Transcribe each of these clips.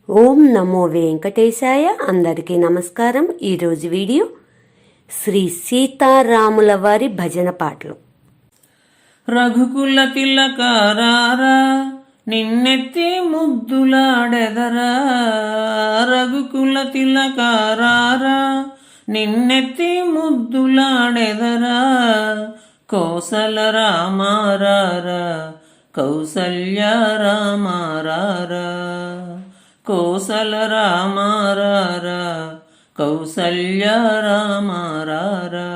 ఓం నమో వెంకటేశాయ. అందరికీ నమస్కారం. ఈరోజు వీడియో శ్రీ సీతారాముల వారి భజన పాటలు. రఘుకుల తిలకారారా నిన్నెత్తి ముద్దులాడెదరా, రఘుకుల తిలకారారా నిన్నెత్తి ముద్దులాడెదరా, కోసల రామారారా కౌసల్య రామారారా, కోసల రామారారా కౌసల్య రామారారా,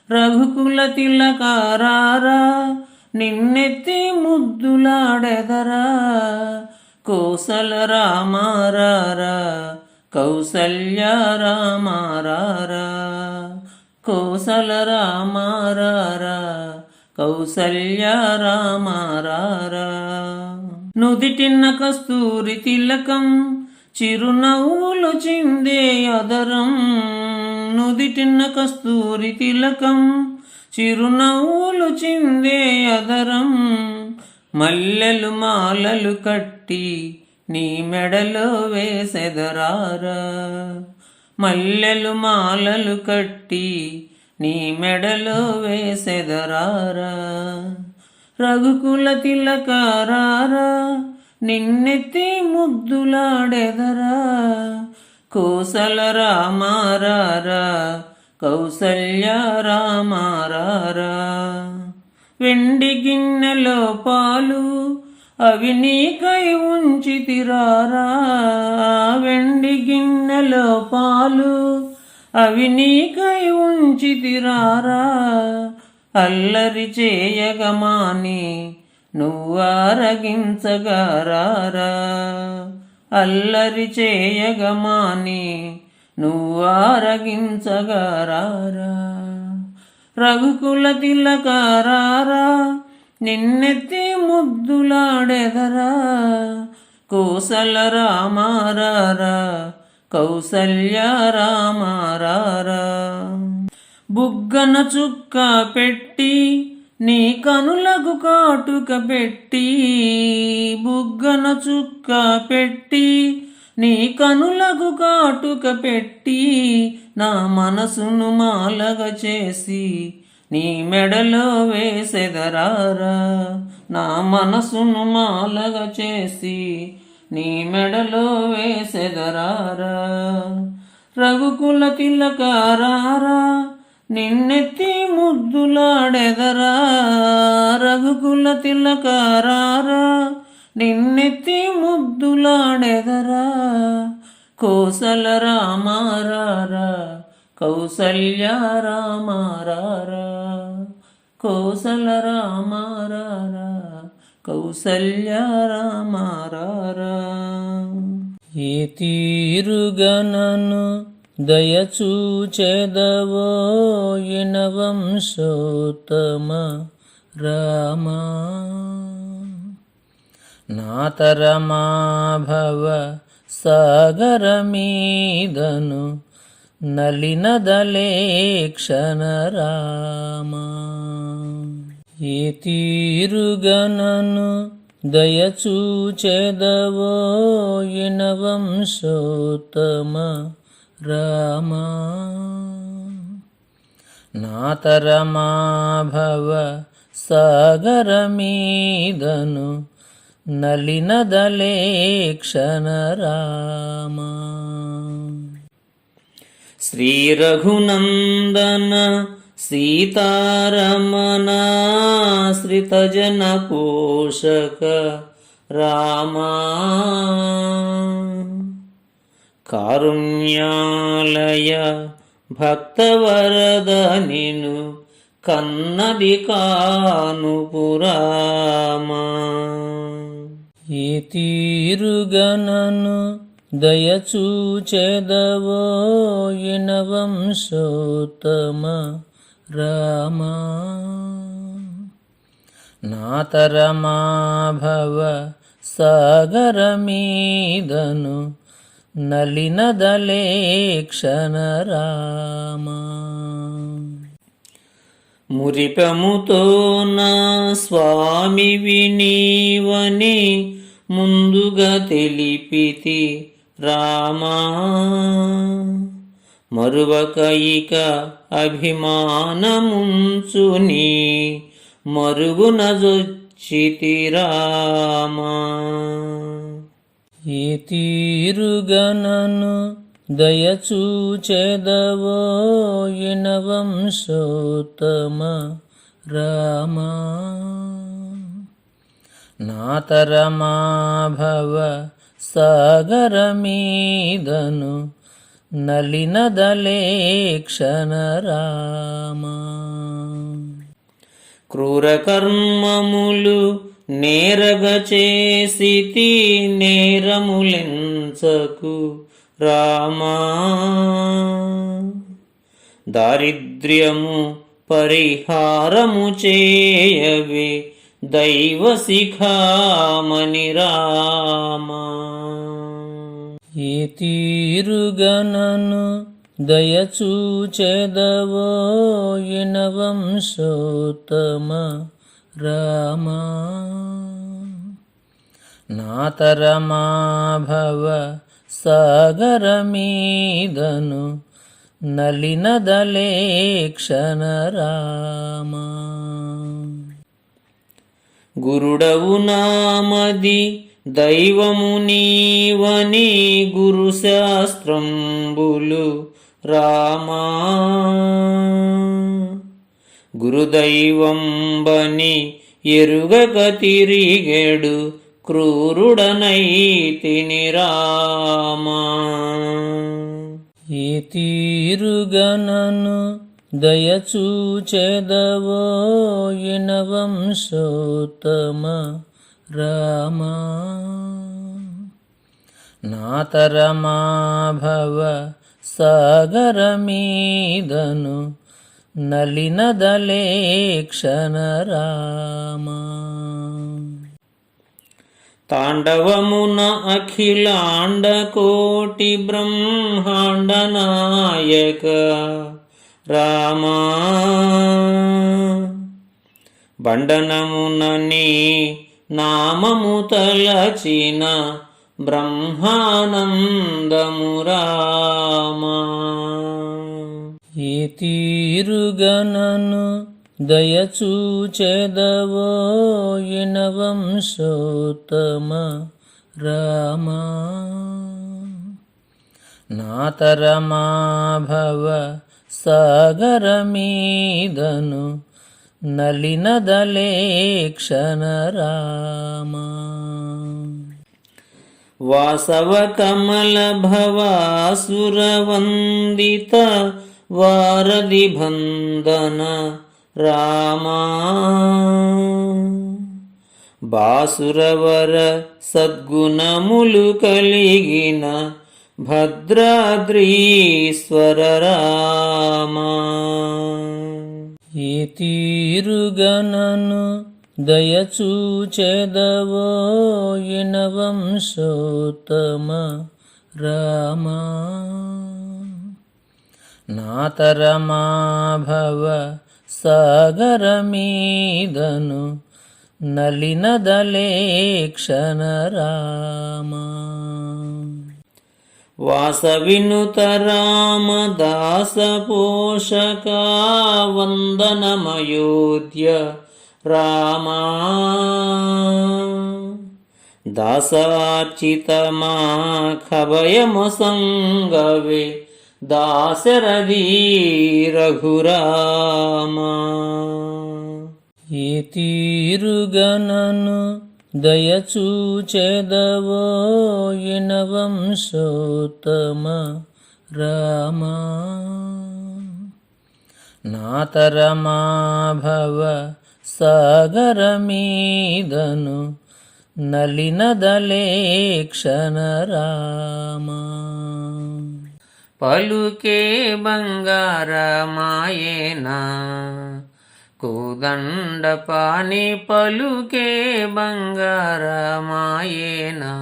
రఘుకుల తిలకారారా నిన్నెత్తి ముద్దులాడెదరా, కోసల రామారారా కౌసల్య రామారారా, కోసల రామారారా కౌసల్య రామారారా. నుదిటిన్న కస్తూరి తిలకం చిరునవ్వులు చిందే అదరం, నుదిటిన్న కస్తూరి తిలకం చిరునవ్వులు చిందే అదరం, మల్లెలు మాలలు కట్టి నీ మెడలో వేసెదరారా, మల్లెలు మాలలు కట్టి నీ మెడలో వేసెదరారా, రఘుకుల తిలకారారా నిన్నెత్తి ముద్దులాడెదరా, కోసల రామారారా కౌసల్య రామారారా, వెండి గిన్నెలో పాలు అవి నీకై ఉంచితిరారా, వెండి గిన్నెలో పాలు అవి నీకై ఉంచితిరారా, అల్లరి చేయగమాని నువ్వారగించగారారా, అల్లరి చేయగమాని నువ్వారగించగారారా, రఘుకుల తిలకారారా నిన్నెత్తి ముద్దులాడెదరా, కోసల రామారారా కౌసల్య రామారారా, బుగ్గన చుక్క పెట్టి నీ కనులకు కాటుక పెట్టి, బుగ్గన చుక్క పెట్టి నీ కనులకు కాటుక పెట్టి, నా మనసును మాలగ చేసి నీ మెడలో వేసెదరారా, నా మనసును మాలగ చేసి నీ మెడలో వేసెదరారా, రఘుకుల తిలకారారా నిన్నెత్తి ముద్దులాడెదరా, రఘుకుల తిలకారారా నిన్నెత్తి ముద్దులాడెదరా, కోసల రామారారా కౌసల్య రామారారా, కోసల రామారారా కౌసల్య రామారారా. ఏ తీరుగనను దయచూచెదవో ఇనవంశోత్తమ రామా, నాతరమా భవ సాగర మీదను నలినదలేక్షణ రామా, ఏ తీరుగనను దయచూచెదవో ఇనవంశోత్తమ రామా, నాతరమా భవ సాగర మీదను నలినదలేక్షణ రామా, శ్రీ రఘునందన సీతారమణాశ్రితజన పోషక రామా, కారుణ్యాలయ భక్తవరద నిను కన్నది కానుపురామా, ఏ తీరుగనను దయచూచెదవో ఇనవంశోత్తమ రామా, నాతరమా భవ సాగర మీదను నలినదలేక్షణ రామా, మురిపెముతో నా స్వామి వినీవని ముందుగా తెలిపితి రామా. మరువక ఇక అభిమానముంచుని మరుగున జొచ్చితి రామా. ఈ తీరుగనను దయచూచెదవో ఇనవంశోత్తమ రామా. నాతరమా భవ సాగరమీదను నలినదలేక్షణ రామా. క్రూర కర్మములు నేరగ చేసితి నేరములెంచకు రామా. దారిద్ర్యము పరిహారము చేయవే దైవ శిఖామణి రామా. ఈ తీరుగనను దయచూచెదవో ఇనవంశోత్తమ రామా. నాతరమా భవ సాగరమీదను నలినదలేక్షణ రామా. గురుడవు నామది దైవము నీవని గురు శాస్త్రంబులు రామా. గురుదైవంబని ఎరుగక తిరిగెడు క్రూరుడనైతిని రామా. ఈ తీరుగనను దయచూచెదవో ఇనవంశోత్తమ రామా. నాతరమా భవ సాగరమీదను నలినదలేక్షణ రామా. తాండవమున అఖిలాండ కోటి బ్రహ్మాండ నాయక రామా. బండనమునని నామము తలచిన బ్రహ్మానందము రామా. ఈ తీరుగనను దయచూచెదవో ఇనవంశోత్తమ రామా. నాతరమా భవ సాగరమీదను నలినదలేక్షణ రామా. వాసవ కమల భవాసుర వందిత వారధి బంధన రామా. బాసురవర సద్గుణములు కలిగిన భద్రాద్రీశ్వర రామా. ఈ తీరుగనను దయచూచెదవో ఇనవంశోత్తమ రామా. నాతరమా భవ సాగరమీదను నలినదలేక్షణ రామా. వాసవినుత రామదాస పోషక వందనమయోధ్య రామా. దాసార్చితమా ఖభయమొసంగవే దాశరథీ రఘురామా. ఈ తీరుగనను దయచూచెదవో ఇనవంశోత్తమ రామా. నాతరమా భవ సాగరమీదను నలినదలేక్షణ రామా. పలుకే బంగారమాయేనా కోదండపాణి పలుకే బంగారమాయేనా.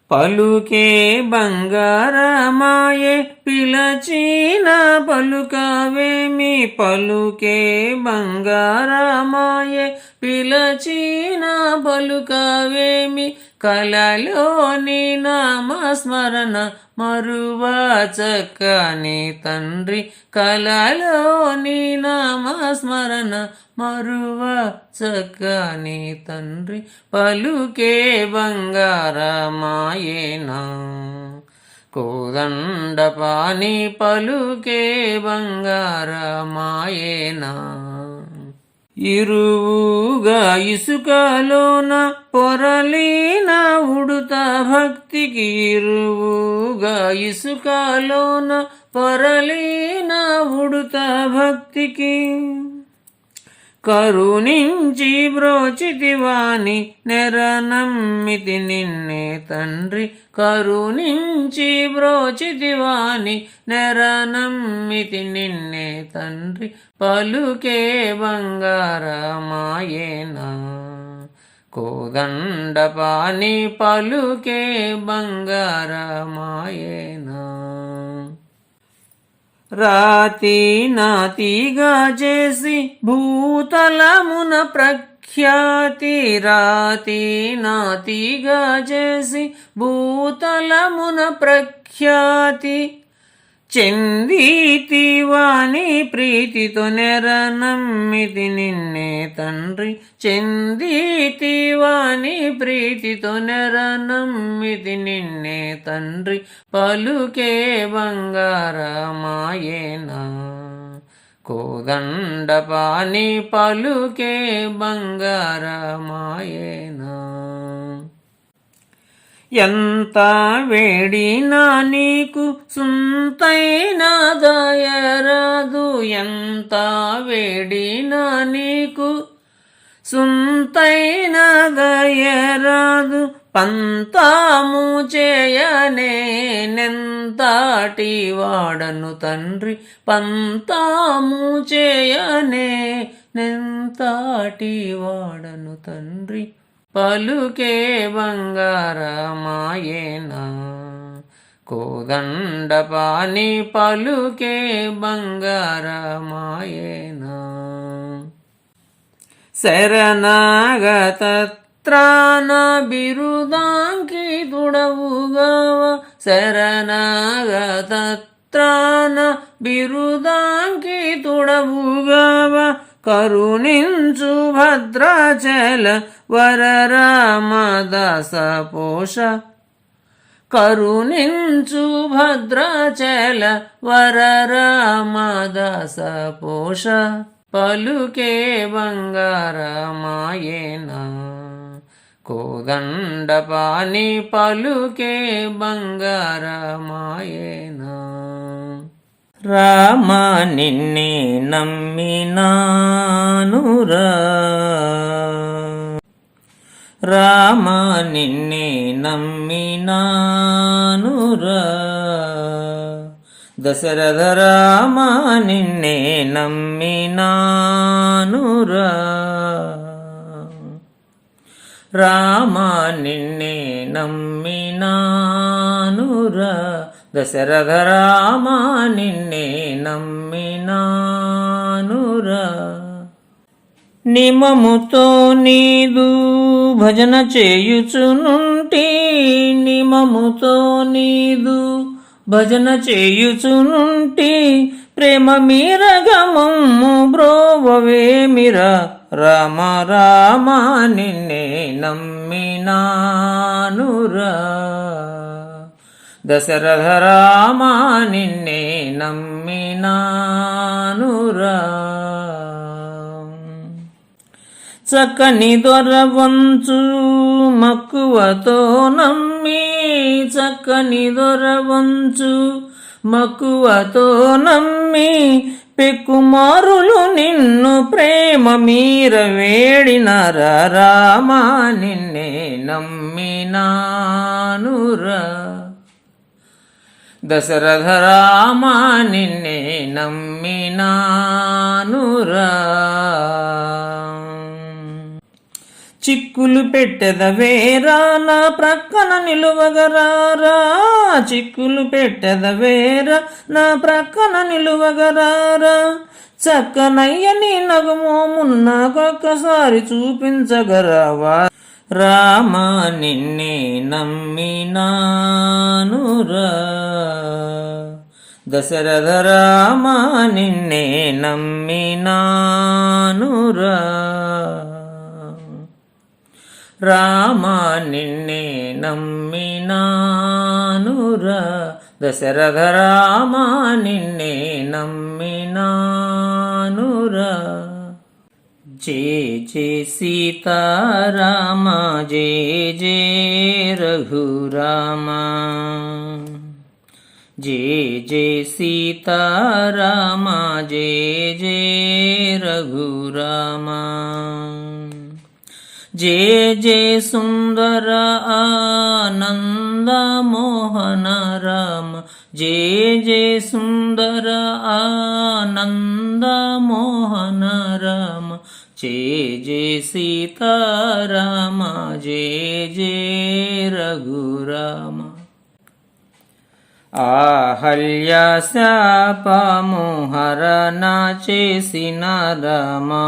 పలుకే బంగారమాయే పిలచిన పలుకవేమి పలుకే బంగారమాయే పిలచిన పలుకవేమి కలలోని నామస్మరణ మరువా చక్కని తండ్రి కలలోని నామస్మరణ మరువా చక్కని తండ్రి పలుకే బంగారమాయేనా కోదండపాణి పలుకే బంగారమాయేనా ఇరువుగా ఇసుకలోన పొరలిన ఉడుత భక్తికి ఇరువుగా ఇసుకలోన పొరలిన ఉడుత భక్తికి కరుణించి బ్రోచితివాని నెరనమ్మితి నిన్నే తండ్రి కరుణించి బ్రోచితివాని నెరనమ్మితి నిన్నే తండ్రి పలుకే బంగారమాయేనా కోదండపాణి పలుకే బంగారమాయేనా రాతి నాతిగా చేసి భూతలమున ప్రఖ్యాతి రాతి నాతిగా చేసి భూతలమున ప్రఖ్యాతి చెందితివాని ప్రీతితో నెరనమ్మితి నిన్నే తండ్రి చెందితివాని ప్రీతితో నెరనమ్మితి నిన్నే తండ్రి పలుకే బంగారమాయేనా కోదండపాణి పలుకే బంగారమాయేనా ఎంత వేడినా నీకు సుంతైన దయరాదు ఎంత వేడినా నీకు సుంతైన దయరాదు పంతాము చేయనే నెంతాటి వాడను తండ్రి పంతాము చేయనే నెంతాటి వాడను తండ్రి పలుకే బంగారమాయేనా కోదండపాణి పలుకే బంగారమాయేనా శరణాగతత్రాణ బిరుదాంకితుడవుగావ శరణాగతత్రాణ బిరుదాంకితుడవుగావ కరుణించు భద్రాచల వరరామదాస పోష కరుణించు భద్రాచల వరరామదాస పోష పలుకే బంగారమాయేనా కోదండపాణి పలుకే బంగారమాయేనా రామ నిన్నే నమ్మినానురా రామ నిన్నే నమ్మినానురా దశరథ రామ నిన్నే నమ్మినానురా రామ నిన్నే నమ్మినానురా దశరథ రామ నిన్నే నమ్మినానురా నిమముతో నీదు భజన చేయుచునుంటి నిమముతో నీదు భజన చేయుచునుంటి ప్రేమ మీరగమమ్ము బ్రోవవేమిరా రామ రామ నిన్నే నమ్మినానురా దశరథ రామ నిన్నే నమ్మినానురా చక్కని దొరవంచు మక్కువతో నమ్మి చక్కని దొరవంచు మక్కువతో నమ్మి పెక్కుమారులు నిన్ను ప్రేమ మీర వేడినరా రామ నిన్నే నమ్మినానురా దశరథ రామ నిన్నే నమ్మినానురా చిక్కులు పెట్టెదవేరా నా ప్రక్కన నిలువగరారా, చిక్కులు పెట్టెదవేరా నా ప్రక్కన నిలువగరారా, చక్కనయ్యని నగుమోమున్నాకొక్కసారి చూపించగరావా, రామా నిన్నే నమ్మినానురా, దశరథ రామా నిన్నే నమ్మినానురా, రామా నిన్నే నమ్మినానురా, దశరథ రామా నిన్నే నమ్మినానురా. జయ జయ సీతారామ జయ జయ రఘురామ, జయ జయ సీతారామ జయ జయ రఘురామ, జయ జయ సుందర ఆనంద మోహన రామ, జయ జయ సుందర ఆనంద మోహన రామ, జయ జయ సీతారామ జయ జయ రఘురామ. ఆహల్య శాపము హరణ చేసిన రామా,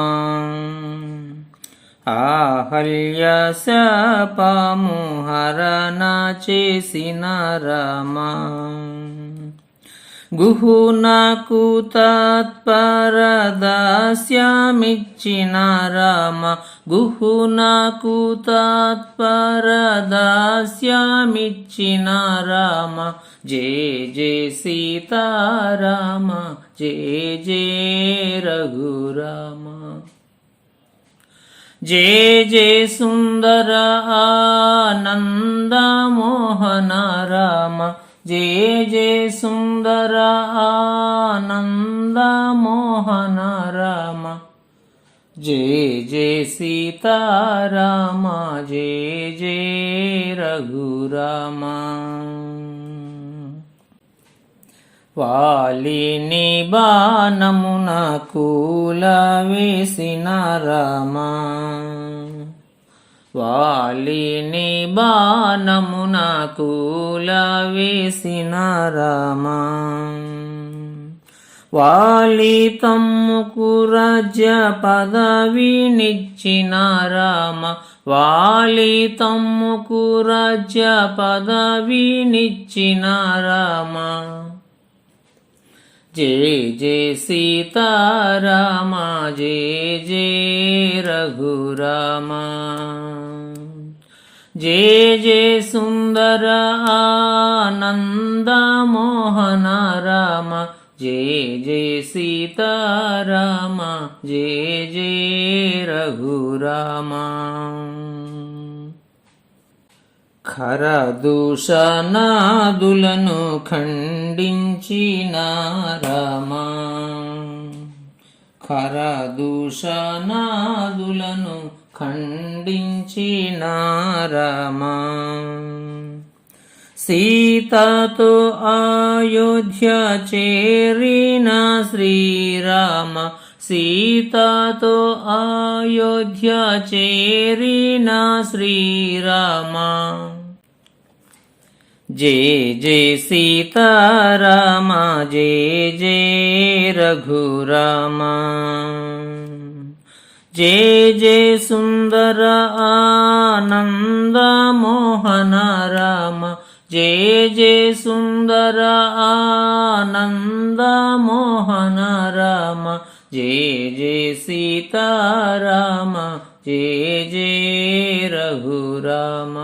ఆహల్య శాపము హరణ చేసిన రామా, గుహునకు తత్పరదాస్యమిచ్చిన రామ, గుహునకు తత్పరదాస్యమిచ్చిన రామ, జయ జయ సీతారామ జయ జయ రఘురామ, జయ జయ సుందర ఆనంద మోహన రామ, జయ జయ సుందర ఆనంద మోహన రామ, జయ జయ సీతారామ జయ జయ రఘురామ. వాలిని బాణమున కూల వేసిన రామా, వాలిని బాణమున కూల వేసిన రామా, వాలి తమ్ముకు రాజ్య పదవినిచ్చిన రామ, వాలి తమ్ముకు రాజ్య పదవినిచ్చిన రామ, జయ జయ సీతారామ జయ జయ రఘురామ, జయ జయ సుందర ఆనంద మోహన రామ, జయ జయ సీతారామ జయ జయ రఘురామ. ఖరదూషణాదులను ఖండించిన రామా, ఖరదూషణాదులను ఖండించిన రామా, సీతతో అయోధ్య చేరిన శ్రీరామ, సీతతో అయోధ్య చేరిన శ్రీరామ, జయ జయ సీతారామ జయ జయ రఘురామ, జయ జయ సుందర ఆనంద మోహన రామ, జయ జయ సుందర ఆనంద మోహన రామ, జయ జయ సీతారామ జయ జయ రఘురామ.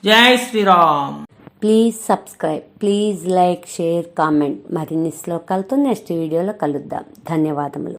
జై Sriram. Please subscribe, please like, share, comment. మరిన్ని శ్లోకాలతో నెక్స్ట్ వీడియోలో కలుద్దాం. ధన్యవాదములు.